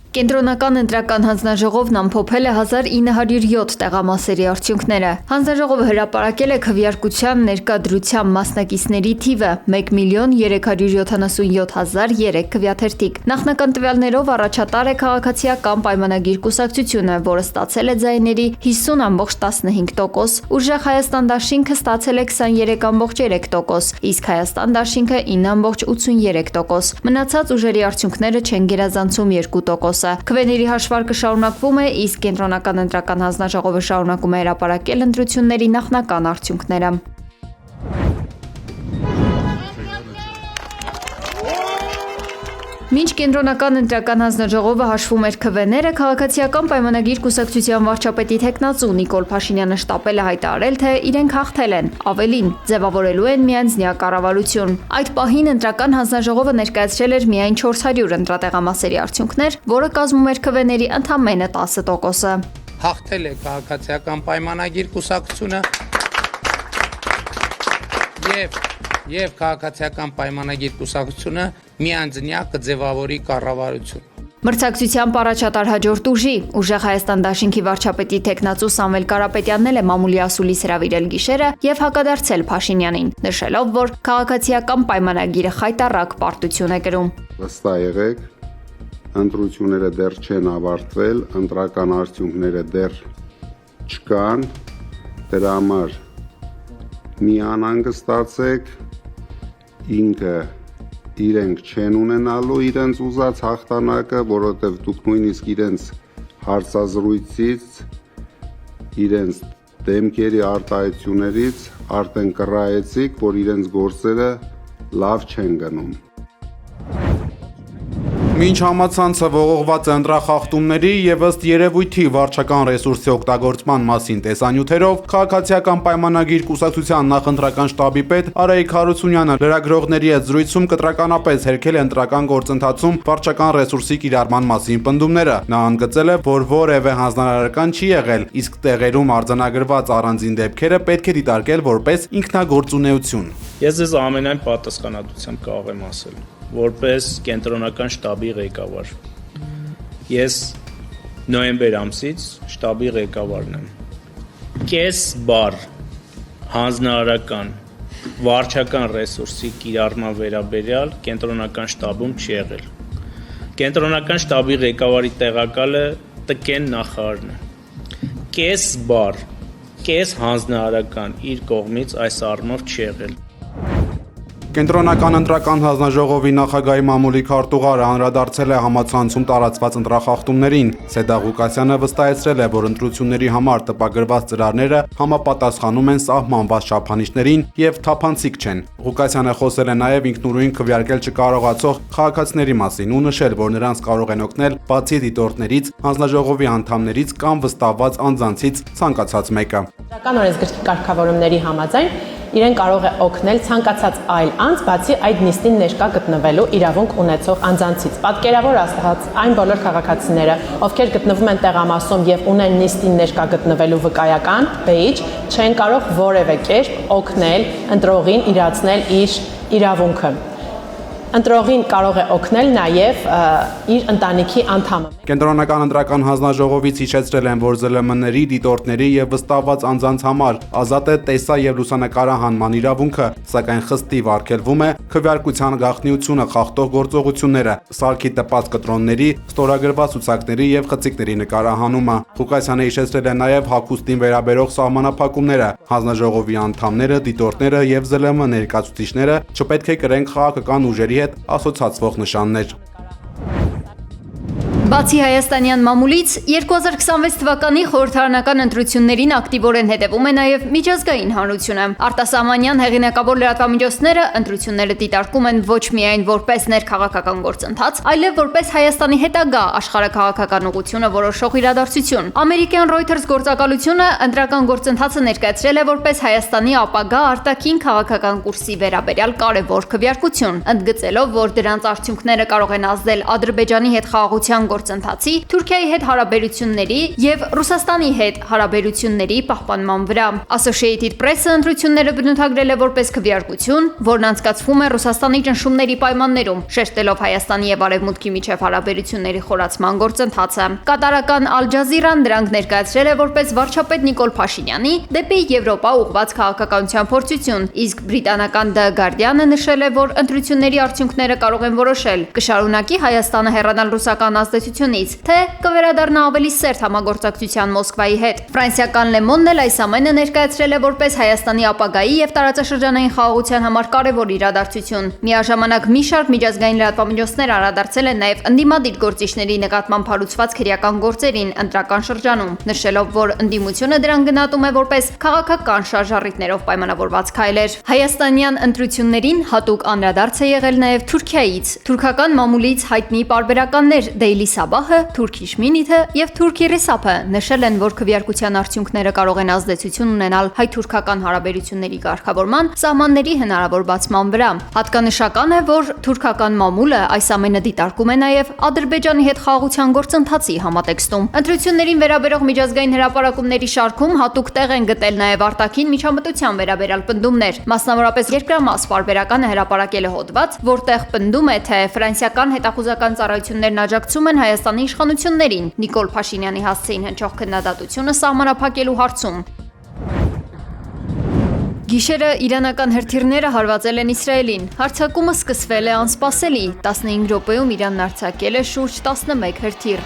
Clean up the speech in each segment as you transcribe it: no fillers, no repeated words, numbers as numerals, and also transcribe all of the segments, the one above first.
Կենտրոնական ընտրական հանձնաժողովն ամփոփել է 1907 տեղամասերի արդյունքները։ Հանձնաժողովը հրապարակել է քվեարկության ներկայ մասնակիցների թիվը 1,377,003 քվեաթերթիկ։ Նախնական տվյալներով առաջատար է քաղաքացիական պայմանագիր կուսակցությունը, որը ստացել է ձայների 50,15%, Ուժեղ Հայաստան դաշինքը ստացել է 23,3%, իսկ Հայաստան դաշինքը 9,83%։ Մնացած ուժերի արդյունքները չեն գերազանցում 2%։ Քվեների հաշվարկը շարունակվում է, իսկ Կենտրոնական ընտրական հանձնաժողովը շարունակում է հրապարակել ընտրությունների նախնական արդյունքները։ Մինչ Կենտրոնական ընտրական հանձնաժողովը հաշվում էր քվեները, քաղաքացիական պայմանագիր կուսակցության վարչապետի թեկնածու Նիկոլ Փաշինյանը շտապել է հայտարարել, թե իրենք հաղթել են, ավելին, ձևավորելու են միանձնյա կառավարություն։ Այդ պահին ընտրական հանձնաժողովը ներկայացրել էր միայն 400 ընտրատեղամասերի արդյունքներ, որը կազմում էր քվեների ընդամենը 10%-ը։ Հաղթել է քաղաքացիական պայմանագիր կուսակցությունը եւ քաղաքացիական պայմանագիր կուսակցությունը միանձնյա կձևավորի կառավարություն։ Մրցակցության առաջատար հաջորդ ուժի Ուժեղ Հայաստան դաշինքի վարչապետի թեկնածու Սամվել Կարապետյանն էլ է մամուլի ասուլիս հրավիրել գիշերը եւ հակադարձել Փաշինյանին, նշելով, որ քաղաքացիական պայմանագիրը խայտառակ պարտություն է կրում։ Վստահ եղեք, ընտրությունները դեռ չեն ավարտվել, ընտրական արդյունքները դեռ չկան, դրա համար մի անհանգստացեք, ինքը իրենք չեն ունենալու իրենց ուզած հաղթանակը, որովհետև դուք նույնիսկ իրենց հարցազրույցից, իրենց դեմքերի արտահայտություններից արդեն կռահեցիք, որ իրենց գործերը լավ չեն գնում։ Մինչ համացանցը ողողված է ընտրախախտումների եւ ըստ երևույթի վարչական ռեսուրսի օգտագործման մասին տեսանյութերով, քաղաքացիական պայմանագիր կուսակցության նախընտրական շտաբի պետ Արայիկ Հարությունյանը լրագրողների հետ զրույցում կտրականապես հերքել է ընտրական գործընթացում վարչական ռեսուրսի կիրառման մասին պնդումները։ Նա ընդգծել է, որ որևէ հանձնարարական չի եղել, իսկ տեղերում արձանագրված առանձին դեպքերը պետք է դիտարկել որպես ինքնագործունեություն։ Ես ձեզ ամենայն պատասխանատվությամբ կարող եմ ասել, որպես կենտրոնական շտաբի ղեկավար։ Ես նոյեմբեր ամսից շտաբի ղեկավարն եմ։ Կես բառ հանձնարարական վարչական ռեսուրսի կիրառման վերաբերյալ կենտրոնական շտաբում չի եղել։ Կենտրոնական շտաբի ղեկավարի տեղակալը Տկեն նախարարն է։ Կես բառ, կես հանձնարարական իր կողմից այս առումով չի եղել։ Կենտրոնական ընտրական հանձնաժողովի նախագահի մամուլի քարտուղարը անդրադարձել է համացանցում տարածված ընտրախախտումներին։ Սեդա Ղուկասյանը վստահեցրել է, որ ընտրությունների համար տպագրված ծրագրերը համապատասխանում են սահմանված չափանիշներին եւ թափանցիկ չեն։ Ղուկասյանը խոսել է նաեւ ինքնուրույն քվեարկել չկարողացող քաղաքացիների մասին ու նշել, որ նրանց կարող են օգնել բացի դիտորդներից, հանձնաժողովի անդամներից կամ վստահված անձանցից ցանկացած մեկը։ Իրական օրենսգրքի կարգավորումների համաձայն իրեն կարող է օգնել ցանկացած այլ անձ, բացի այդ նիստին ներկա գտնվելու իրավունք ունեցող անձանցից։ Պատկերավոր ասած, այն բոլոր քաղաքացիները, ովքեր գտնվում են տեղամասում եւ ունեն նիստին ներկա գտնվելու վկայական բեյջ, չեն կարող որևէ կերպ օգնել ընտրողին իրացնել իր իրավունքը։ Ընտրողին կարող է օգնել նաև իր ընտանիքի անդամը։ Կենտրոնական ընտրական հանձնաժողովից հիշեցրել են, որ ԶԼՄ-ների, դիտորդների եւ վստահված անձանց համար ազատ է տեսա եւ լուսանկարահանման իրավունքը, սակայն խստիվ արգելվում է քվեարկության գաղտնիությունը խախտող գործողությունները, սարքի տպած կտրոնների, ստորագրված ցուցակների եւ խցիկների նկարահանումը։ Ղուկասյանը հիշեցրել է նաեւ հագուստին վերաբերող սահմանափակումները։ Հանձնաժողովի անդամները, դիտորդները եւ ԶԼՄ ներկայացուցիչները չպետք է կրեն քաղաքական ուժերի հետ ասոցացվող նշաններ։ Բացի հայաստանյան մամուլից 2026 թվականի խորհրդարանական ընտրություններին ակտիվորեն հետևում է նաև միջազգային հանրությունը։ Արտասահմանյան հեղինակավոր լրատվամիջոցները ընտրությունները դիտարկում են ոչ միայն որպես ներքաղաքական գործընթաց, այլև որպես Հայաստանի հետագա աշխարհաքաղաքական ուղղությունը որոշող իրադարձություն։ Ամերիկյան Reuters գործակալությունը ընտրական գործընթացը ներկայացրել է որպես Հայաստանի ապագա արտաքին քաղաքական կուրսի վերաբերյալ կարևոր քվեարկություն, ընդգծելով, որ դրանց արդյունքները կարող են ազդել Ադրբեջանի հետ խաղաղության գործընթացի, Թուրքիայի հետ հարաբերությունների եւ Ռուսաստանի հետ հարաբերությունների պահպանման վրա։ Associated Press-ը ընտրությունները բնութագրել է որպես քվեարկություն, որն անցկացվում է Ռուսաստանի ճնշումների պայմաններում, շեշտելով Հայաստանի եւ Արևմուտքի միջև հարաբերությունների խորացման գործընթացը։ Կատարական Al Jazeera-ն դրանք ներկայացրել է որպես վարչապետ Նիկոլ Փաշինյանի դեպի Եվրոպա ուղղված քաղաքականության փորձություն, իսկ բրիտանական The Guardian-ը նշել է, որ ընտրությունների արդյունքները կարող են որոշել կշարունակի Հայաստանը հեռանալ ռուսական ազդեցությունից, թե կվերադառնա ավելի սերտ համագործակցության Մոսկվայի հետ։ Ֆրանսիական Le Monde-ն էլ այս ամենը ներկայացրել է որպես Հայաստանի ապագայի եւ տարածաշրջանային խաղաղության համար կարևոր իրադարձություն։ Միաժամանակ մի շարք միջազգային լրատվամիջոցներ անդրադարձել են նաեւ ընդդիմադիր գործիչների նկատմամբ հարուցված քրեական գործերին ընտրական շրջանում, նշելով, որ ընդդիմությունը դրան գնահատում է որպես քաղաքական շարժառիթներով պայմանավորված քայլեր։ Հայաստանյան ընտրություններին հատուկ անդրադարձ է եղել նաև Թուրքիայից։ Թուրքական մամուլից հայտնի պարբերականներ Daily Sabah-ը, Turkish Minute-ը եւ Turkey Resap-ը նշել են, որ քվեարկության արդյունքները կարող են ազդեցություն ունենալ հայ-թուրքական հարաբերությունների կարգավորման, սահմանների հնարավոր բացման վրա։ Հատկանշական է, որ թուրքական մամուլը այս ամենը դիտարկում է նաև Ադրբեջանի հետ խաղաղության գործընթացի համատեքստում։ Ընտրություններին վերաբերող միջազգային հրապարակումների շարքում հատուկ տեղ են գտել նաև արտաքին միջամտության վերաբերյալ պնդումներ։ Մասնավորապես Երկրամաս պարբերականը հրապարակել է հոդված, որտեղ պնդում է, թե ֆրանսիական հետախուզական ծառայություններն աջակցում են Հայաստանի իշխանություններին Նիկոլ Փաշինյանի հասցեին հնչող քննադատությունը սահմանափակելու հարցում։ Գիշերը իրանական հրթիռները հարվածել են Իսրայելին։ Հարձակումը սկսվել է անսպասելի։ 15 րոպեում Իրանն արձակել է շուրջ 11 հրթիռ։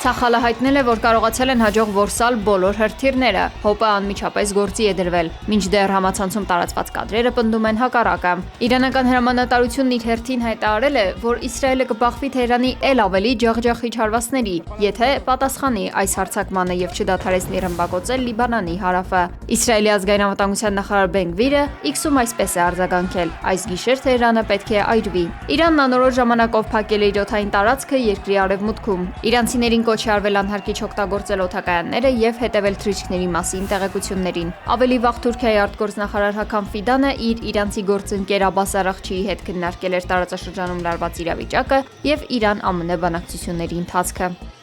Ցախալը հայտնել է, որ կարողացել են հաջող որսալ բոլոր հրթիռները։ ՀՕՊ-ը անմիջապես գործի է դրվել։ Մինչդեռ համացանցում տարածված կադրերը պնդում են հակառակը։ Իրանական հրամանատարությունն իր հերթին հայտարարել է, որ Իսրայելը կբախվի Թեհրանի էլ ավելի ջախջախիչ հարվածների, եթե պատասխանի այս հարձակմանը եւ չդադարեցնի ռմբակոծել Լիբանանի հարավը։ Իսրայելի ազգային անվտանգության նախարար Բեն-Գվիրը X-ում այսպես է արձագանքել. այս գիշեր Թեհրանը պետք է այրվի։ Իրանն անորոշ ժամանակով փակել է իր օդային տարածքը երկրի արևմուտքում։ Իրանցիներին կոչ է արվել անհարկիչ օգտագործել օդակայանները եւ հետեւել թռիչքների մասին տեղեկություններին։ Ավելի վաղ Թուրքիայի արտգործնախարար Հական Ֆիդանը իր իրանցի գործընկեր Աբբաս Արաղչիի հետ քննարկել էր տարածաշրջանում լարված իրավիճակը եւ Իրան-ԱՄՆ բանակցությունների ընթացքը։